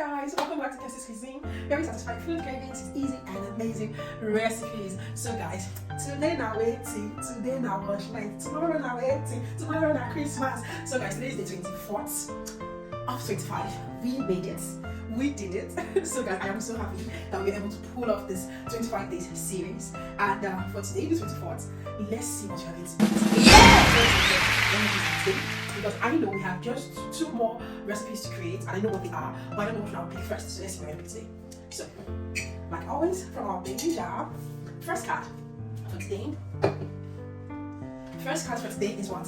guys, welcome back to Juiciest Cuisine. Very satisfying food cravings, easy and amazing recipes. So guys, today now 18, today now lunch night, tomorrow now 18, tomorrow now Christmas. So guys, today is the 24th of 25. We made it. We did it. So guys, I am so happy that we were able to pull off this 25 days series. And for today, the 24th, let's see what you have eaten. Yeah! Because I know we have just 2 more recipes to create and I know what they are, but I don't know which one I'll pick first. So let's see what I pick today. So, like always, from our baby jar, first card for today. First card for today is what?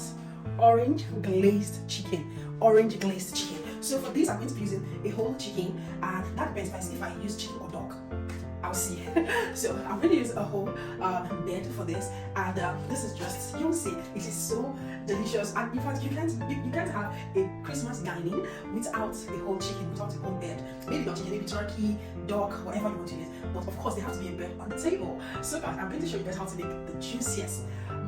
Orange glazed chicken. Orange glazed chicken. So for this, I'm going to be using a whole chicken, and that depends if I use chicken or dog. I'll see. So I'm going to use a whole bed for this, and this is just, you'll see, it is so delicious. And in fact, you can't have a Christmas dining without a whole chicken, without a whole bed. Maybe not chicken, maybe turkey, dog, whatever you want to use. But of course, there has to be a bed on the table. So guys, I'm going to show you guys how to make the juiciest,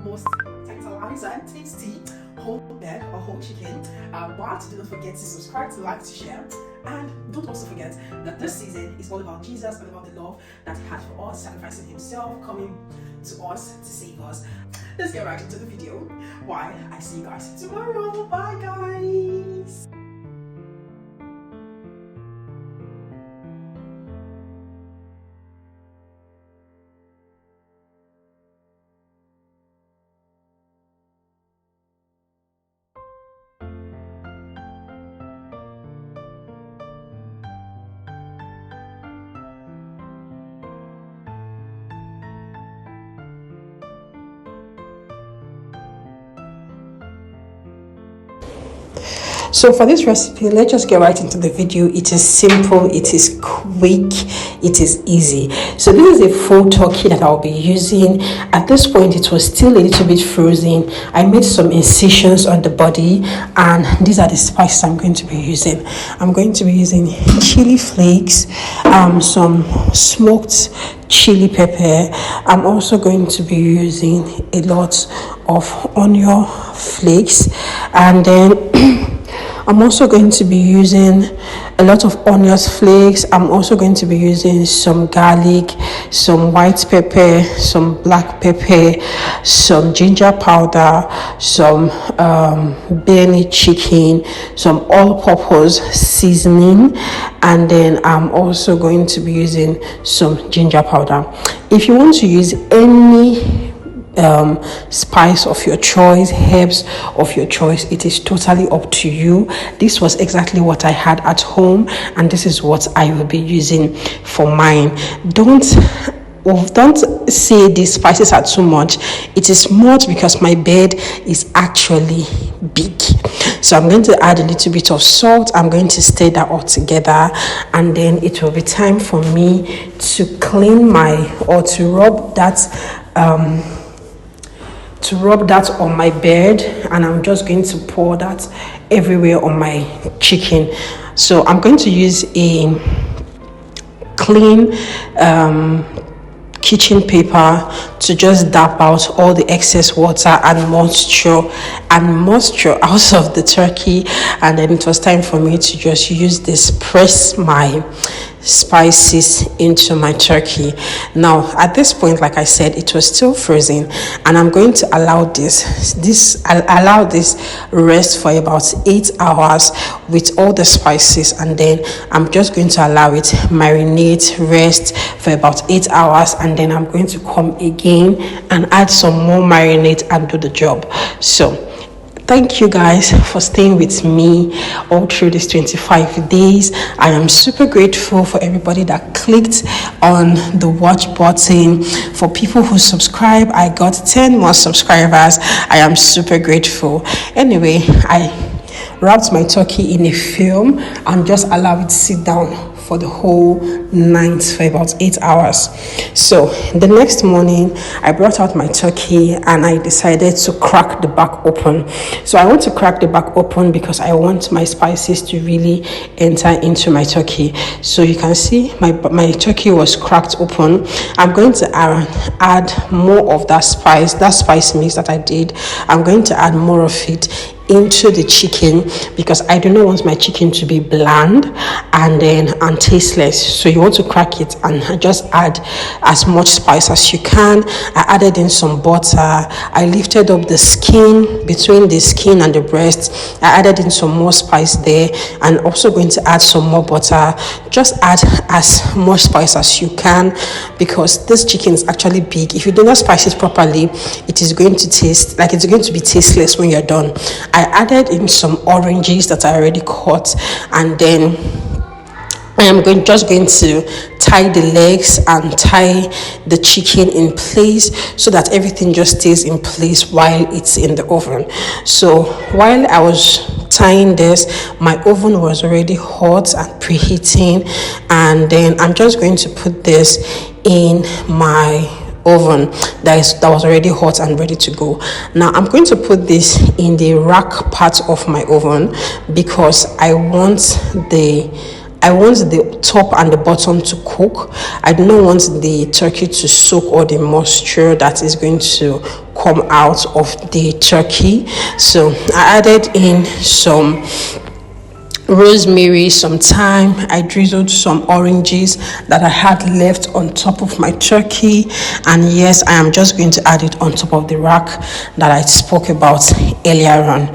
most tantalizing and tasty whole bed or whole chicken. But do not forget to subscribe, to like, to share, and don't also forget that this season is all about Jesus and about the love that he had for us, sacrificing himself, coming to us to save us. Let's get right into the video while I see you guys tomorrow. Bye guys. So for this recipe, let's just get right into the video. It is simple, it is quick, it is easy. So this is a full turkey that I'll be using. At this point, it was still a little bit frozen. I made some incisions on the body, and these are the spices I'm going to be using. I'm going to be using chili flakes, some smoked chili pepper. I'm also going to be using a lot of onion flakes, and then I'm also going to be using a lot of onion flakes. I'm also going to be using some garlic, some white pepper, some black pepper, some ginger powder, some Benny chicken, some all-purpose seasoning, and then I'm also going to be using some ginger powder. If you want to use any spice of your choice, herbs of your choice, it is totally up to you. This was exactly what I had at home, and this is what I will be using for mine. Don't say these spices are too much. It is much because my bed is actually big. So I'm going to add a little bit of salt. I'm going to stir that all together, and then it will be time for me to clean to rub that on my bed, and I'm just going to pour that everywhere on my chicken. So I'm going to use a clean kitchen paper to just dab out all the excess water and moisture out of the turkey. And then it was time for me to just use this, press my spices into my turkey. Now at this point, like I said, it was still frozen, and I'm going to allow this rest for about 8 hours with all the spices, and then I'm just going to allow it marinate, rest for about 8 hours, and then I'm going to come again and add some more marinade and do the job. So thank you guys for staying with me all through these 25 days. I am super grateful for everybody that clicked on the watch button. For people who subscribe, I got 10 more subscribers. I am super grateful. Anyway, I wrapped my turkey in a film and just allowed it to sit down for the whole night for about 8 hours. So the next morning, I brought out my turkey and I decided to crack the back open. So I want to crack the back open because I want my spices to really enter into my turkey. So you can see my turkey was cracked open. I'm going to add more of that spice mix that I did. I'm going to add more of it into the chicken because I do not want my chicken to be bland and tasteless. So you want to crack it and just add as much spice as you can. I added in some butter. I lifted up the skin, between the skin and the breast. I added in some more spice there, and also going to add some more butter. Just add as much spice as you can because this chicken is actually big. If you do not spice it properly, it is going to taste like it's going to be tasteless when you're done. I added in some oranges that I already cut, and then I am just going to tie the legs and tie the chicken in place so that everything just stays in place while it's in the oven. So while I was tying this, my oven was already hot and preheating, and then I'm just going to put this in my oven that was already hot and ready to go. Now I'm going to put this in the rack part of my oven because I want the top and the bottom to cook. I do not want the turkey to soak all the moisture that is going to come out of the turkey. So I added in some rosemary, some thyme. I drizzled some oranges that I had left on top of my turkey, and yes, I am just going to add it on top of the rack that I spoke about earlier on.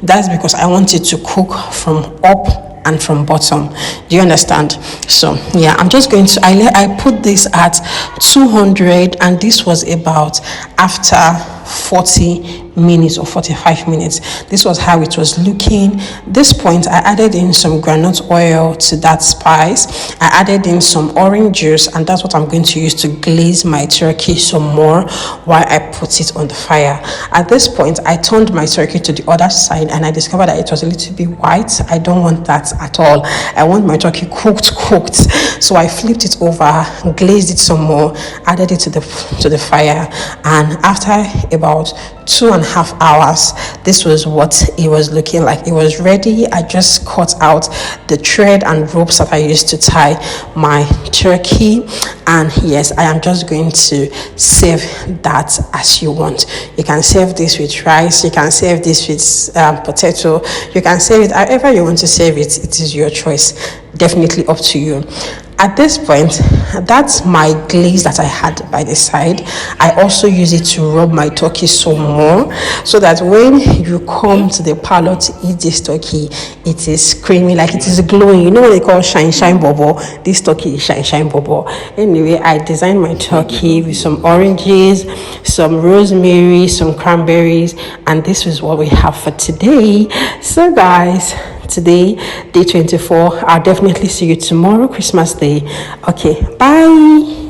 That's because I want it to cook from up and from bottom. Do you understand? So yeah, I'm just going to I put this at 200, and this was about after 40 minutes or 45 minutes. This was how it was looking. This point I added in some groundnut oil to that spice. I added in some orange juice, and that's what I'm going to use to glaze my turkey some more while I put it on the fire. At this point I turned my turkey to the other side, and I discovered that it was a little bit white. I don't want that at all. I want my turkey cooked. So I flipped it over, glazed it some more, added it to the fire, and after about 2.5 hours, this was what it was looking like. It was ready. I just cut out the thread and ropes that I used to tie my turkey, and yes, I am just going to serve that as you want. You can serve this with rice, you can serve this with potato, you can serve it however you want to serve it. It is your choice, definitely up to you. At this point, that's my glaze that I had by the side. I also use it to rub my turkey some more, so that when you come to the parlor to eat this turkey, it is creamy, like it is glowing. You know what they call shine bubble? This turkey is shine bubble. Anyway, I designed my turkey with some oranges, some rosemary, some cranberries, and this is what we have for today. So guys, today, day 24. I'll definitely see you tomorrow, Christmas Day. Okay, bye.